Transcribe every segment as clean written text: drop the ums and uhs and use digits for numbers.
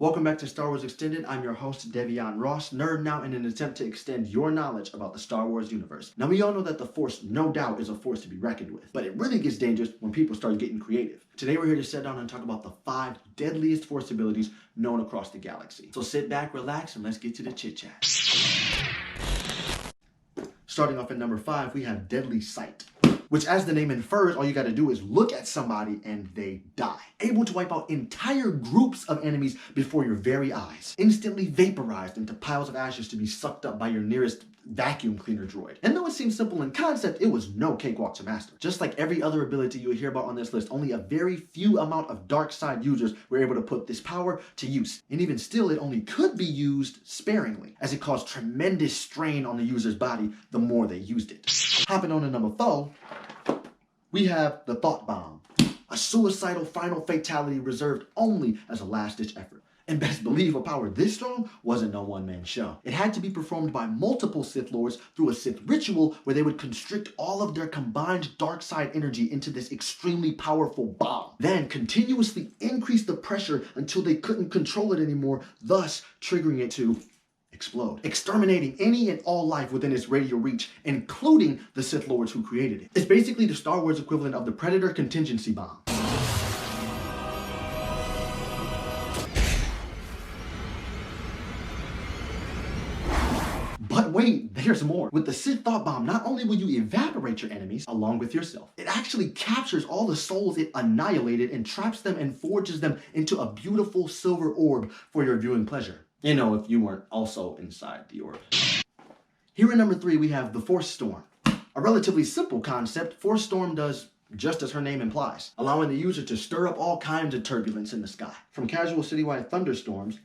Welcome back to Star Wars Extended. I'm your host, Devion Ross, nerding out in an attempt to extend your knowledge about the Star Wars universe. Now, we all know that the Force, no doubt, is a force to be reckoned with, but it really gets dangerous when people start getting creative. Today, we're here to sit down and talk about the 5 deadliest Force abilities known across the galaxy. So sit back, relax, and let's get to the chit-chat. Starting off at number 5, we have Deadly Sight, which, as the name infers, all you gotta do is look at somebody and they die. Able to wipe out entire groups of enemies before your very eyes. Instantly vaporized into piles of ashes to be sucked up by your nearest vacuum cleaner droid. And though it seems simple in concept, it was no cakewalk to master. Just like every other ability you'll hear about on this list, only a very few amount of dark side users were able to put this power to use. And even still, it only could be used sparingly, as it caused tremendous strain on the user's body the more they used it. Hopping on to number 4, we have the Thought Bomb, a suicidal final fatality reserved only as a last-ditch effort. And best believe a power this strong wasn't no one-man show. It had to be performed by multiple Sith Lords through a Sith ritual where they would constrict all of their combined dark side energy into this extremely powerful bomb, then continuously increase the pressure until they couldn't control it anymore, thus triggering it to explode, exterminating any and all life within its radial reach, including the Sith Lords who created it. It's basically the Star Wars equivalent of the Predator contingency bomb. But wait, there's more. With the Sith Thought Bomb, not only will you evaporate your enemies, along with yourself, it actually captures all the souls it annihilated and traps them and forges them into a beautiful silver orb for your viewing pleasure. You know, if you weren't also inside the orb. Here at number 3, we have the Force Storm. A relatively simple concept, Force Storm does just as her name implies, allowing the user to stir up all kinds of turbulence in the sky. From casual citywide thunderstorms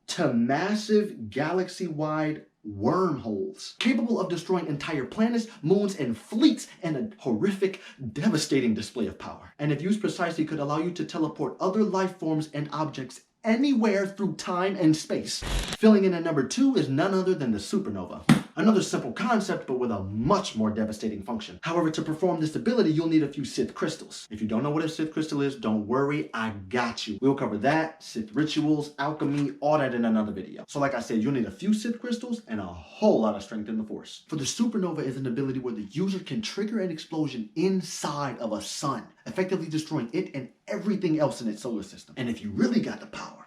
to massive galaxy-wide wormholes, capable of destroying entire planets, moons, and fleets in a horrific, devastating display of power. And if used precisely, could allow you to teleport other life forms and objects anywhere through time and space. Filling in at number 2 is none other than the Supernova. Another simple concept, but with a much more devastating function. However, to perform this ability, you'll need a few Sith crystals. If you don't know what a Sith crystal is, don't worry, I got you. We'll cover that, Sith rituals, alchemy, all that in another video. So like I said, you'll need a few Sith crystals and a whole lot of strength in the Force. For the Supernova is an ability where the user can trigger an explosion inside of a sun, effectively destroying it and everything else in its solar system. And if you really got the power,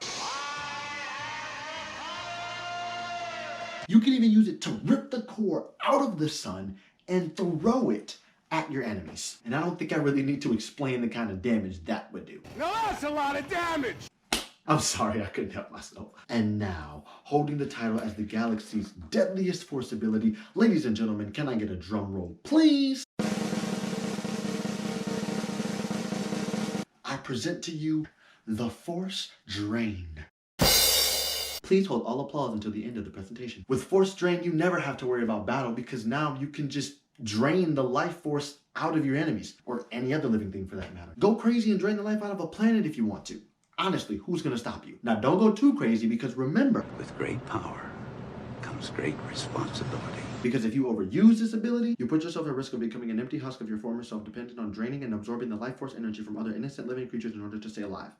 you can even use it to rip the core out of the sun and throw it at your enemies. And I don't think I really need to explain the kind of damage that would do. Now that's a lot of damage! I'm sorry, I couldn't help myself. And now, holding the title as the galaxy's deadliest Force ability, ladies and gentlemen, can I get a drum roll, please? I present to you the Force Drain. Please hold all applause until the end of the presentation. With Force Drain, you never have to worry about battle because now you can just drain the life force out of your enemies, or any other living thing for that matter. Go crazy and drain the life out of a planet if you want to. Honestly, who's gonna stop you? Now don't go too crazy because remember, with great power comes great responsibility. Because if you overuse this ability, you put yourself at risk of becoming an empty husk of your former self, dependent on draining and absorbing the life force energy from other innocent living creatures in order to stay alive.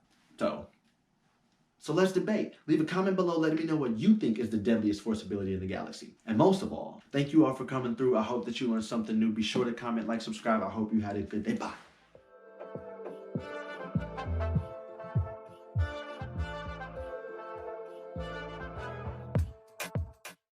So let's debate. Leave a comment below letting me know what you think is the deadliest Force ability in the galaxy. And most of all, thank you all for coming through. I hope that you learned something new. Be sure to comment, like, subscribe. I hope you had a good day. Bye.